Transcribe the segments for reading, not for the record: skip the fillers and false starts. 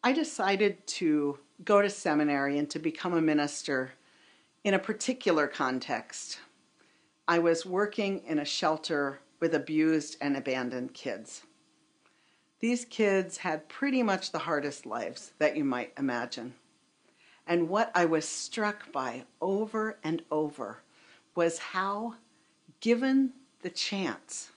I decided to go to seminary and to become a minister in a particular context. I was working in a shelter with abused and abandoned kids. These kids had pretty much the hardest lives that you might imagine. And what I was struck by over and over was how, given the chance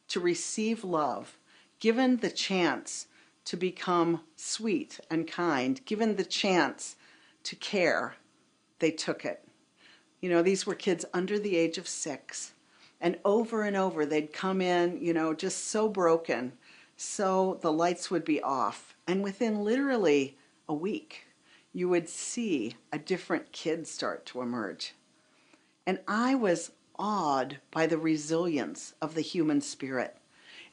to receive love, given the chance to become sweet and kind, given the chance to care, they took it. You know, these were kids under the age of 6. And over they'd come in, just so broken. So the lights would be off. And within literally a week, you would see a different kid start to emerge. And I was awed by the resilience of the human spirit.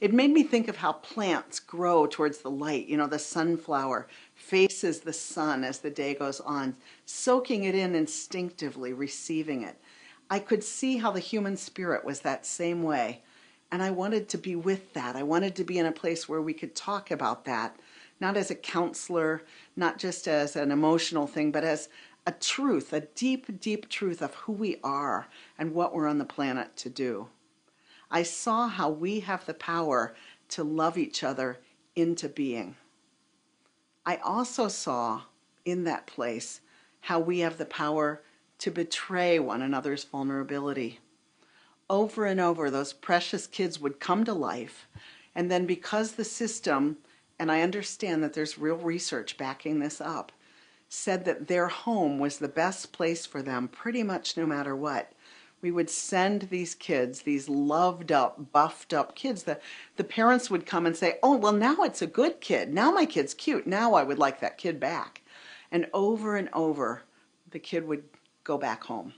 It made me think of how plants grow towards the light. The sunflower faces the sun as the day goes on, soaking it in instinctively, receiving it. I could see how the human spirit was that same way. And I wanted to be with that. I wanted to be in a place where we could talk about that, not as a counselor, not just as an emotional thing, but as a truth, a deep, deep truth of who we are and what we're on the planet to do. I saw how we have the power to love each other into being. I also saw in that place how we have the power to betray one another's vulnerability. Over and over, those precious kids would come to life, and then because the system, and I understand that there's real research backing this up, said that their home was the best place for them pretty much no matter what, we would send these kids, these loved up, buffed up kids. The parents would come and say, oh, well, now it's a good kid. Now my kid's cute. Now I would like that kid back. And over, the kid would go back home.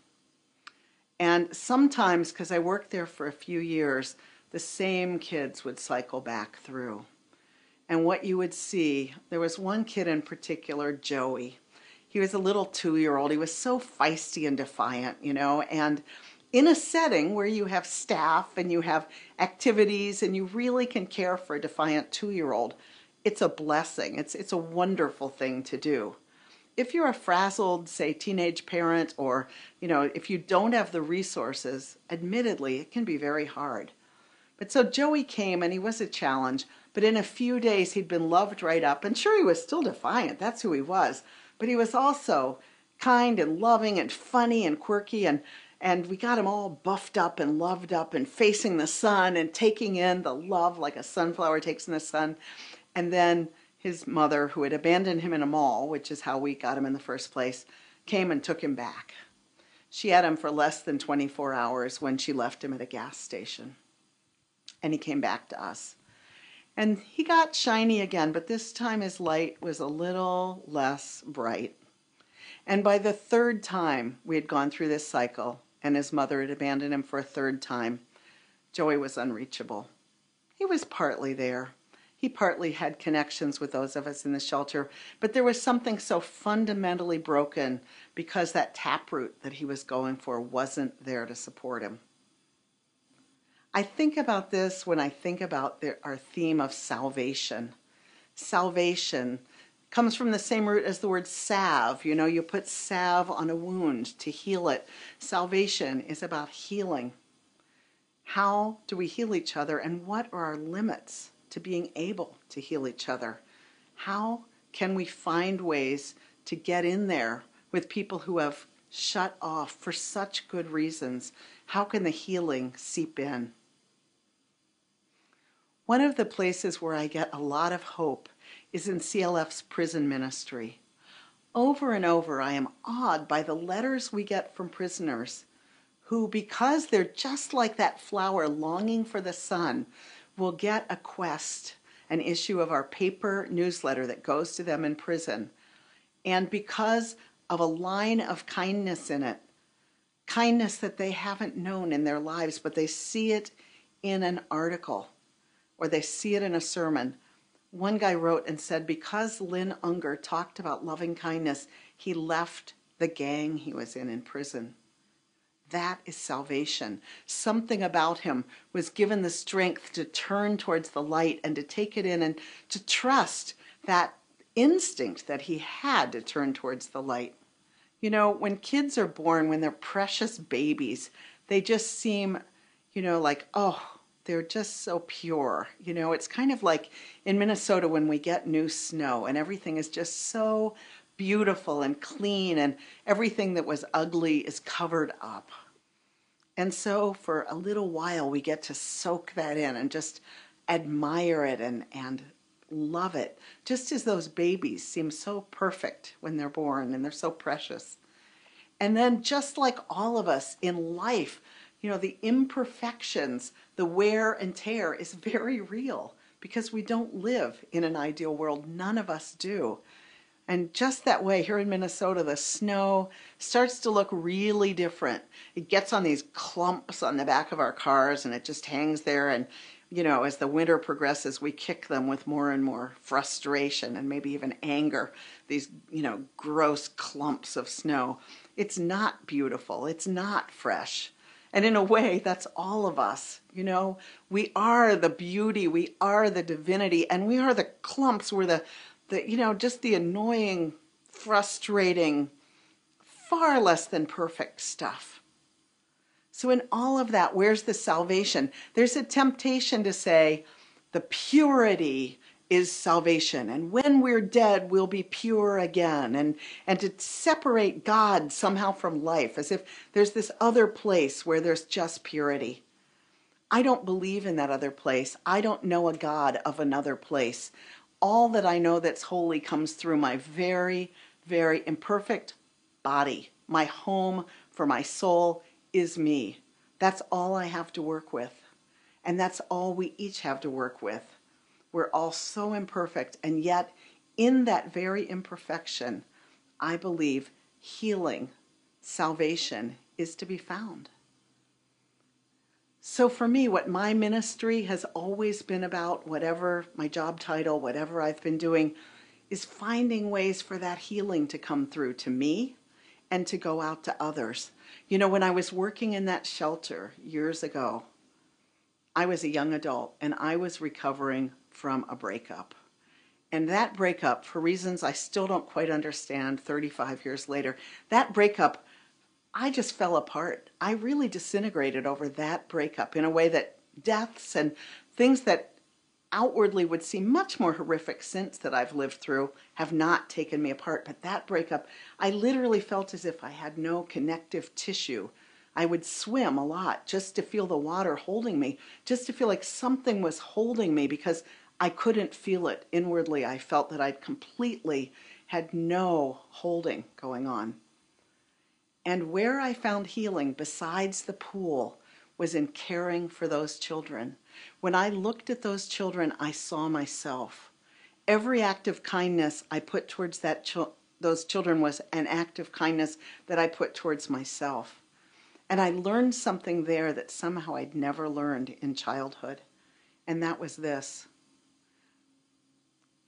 And sometimes, because I worked there for a few years, the same kids would cycle back through. And what you would see, there was one kid in particular, Joey. He was a little 2-year-old. He was so feisty and defiant, and in a setting where you have staff and you have activities and you really can care for a defiant 2-year-old, it's a blessing. It's a wonderful thing to do. If you're a frazzled, say, teenage parent, or, if you don't have the resources, admittedly, it can be very hard. But so Joey came and he was a challenge, but in a few days he'd been loved right up. And sure, he was still defiant. That's who he was. But he was also kind and loving and funny and quirky, and we got him all buffed up and loved up and facing the sun and taking in the love like a sunflower takes in the sun. And then his mother, who had abandoned him in a mall, which is how we got him in the first place, came and took him back. She had him for less than 24 hours when she left him at a gas station. And he came back to us. And he got shiny again, but this time his light was a little less bright. And by the 3rd time we had gone through this cycle, and his mother had abandoned him for a 3rd time, Joey was unreachable. He was partly there. He partly had connections with those of us in the shelter, but there was something so fundamentally broken because that taproot that he was going for wasn't there to support him. I think about this when I think about our theme of salvation. Salvation comes from the same root as the word salve. You put salve on a wound to heal it. Salvation is about healing. How do we heal each other, and what are our limits to being able to heal each other? How can we find ways to get in there with people who have shut off for such good reasons? How can the healing seep in? One of the places where I get a lot of hope is in CLF's prison ministry. Over and over, I am awed by the letters we get from prisoners who, because they're just like that flower longing for the sun, will get a quest, an issue of our paper newsletter that goes to them in prison. And because of a line of kindness in it, kindness that they haven't known in their lives, but they see it in an article or they see it in a sermon. One guy wrote and said, because Lynn Unger talked about loving kindness, he left the gang he was in prison. That is salvation. Something about him was given the strength to turn towards the light and to take it in and to trust that instinct that he had to turn towards the light. You know, when kids are born, when they're precious babies, they just seem, like, oh, they're just so pure. It's kind of like in Minnesota when we get new snow and everything is just so beautiful and clean and everything that was ugly is covered up. And so for a little while we get to soak that in and just admire it and love it, just as those babies seem so perfect when they're born and they're so precious. And then just like all of us in life, the imperfections, the wear and tear is very real because we don't live in an ideal world. None of us do. And just that way, here in Minnesota, the snow starts to look really different. It gets on these clumps on the back of our cars and it just hangs there. And, as the winter progresses, we kick them with more and more frustration and maybe even anger, these, gross clumps of snow. It's not beautiful. It's not fresh. And in a way, that's all of us. We are the beauty, we are the divinity, and we are the clumps. We're the just the annoying, frustrating, far less than perfect stuff. So in all of that, where's the salvation? There's a temptation to say the purity is salvation, and when we're dead, we'll be pure again, and to separate God somehow from life, as if there's this other place where there's just purity. I don't believe in that other place. I don't know a God of another place. All that I know that's holy comes through my very, very imperfect body. My home for my soul is me. That's all I have to work with. And that's all we each have to work with. We're all so imperfect, and yet in that very imperfection, I believe healing, salvation is to be found. So for me, what my ministry has always been about, whatever my job title, whatever I've been doing, is finding ways for that healing to come through to me and to go out to others. When I was working in that shelter years ago, I was a young adult and I was recovering from a breakup. And that breakup, for reasons I still don't quite understand 35 years later, that breakup, I just fell apart. I really disintegrated over that breakup in a way that deaths and things that outwardly would seem much more horrific since that I've lived through have not taken me apart. But that breakup, I literally felt as if I had no connective tissue. I would swim a lot just to feel the water holding me, just to feel like something was holding me because I couldn't feel it inwardly. I felt that I'd completely had no holding going on. And where I found healing besides the pool was in caring for those children. When I looked at those children, I saw myself. Every act of kindness I put towards those children was an act of kindness that I put towards myself. And I learned something there that somehow I'd never learned in childhood. And that was this: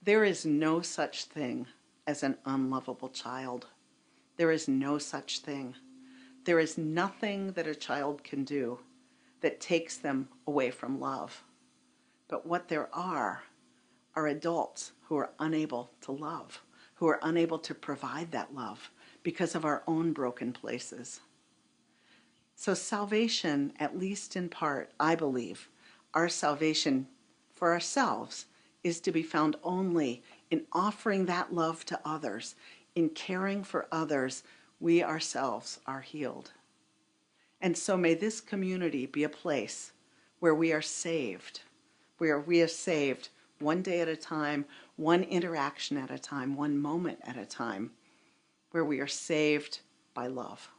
there is no such thing as an unlovable child. There is no such thing. There is nothing that a child can do that takes them away from love. But what there are adults who are unable to love, who are unable to provide that love because of our own broken places. So salvation, at least in part, I believe, our salvation for ourselves is to be found only in offering that love to others. In caring for others, we ourselves are healed. And so may this community be a place where we are saved, where we are saved one day at a time, one interaction at a time, one moment at a time, where we are saved by love.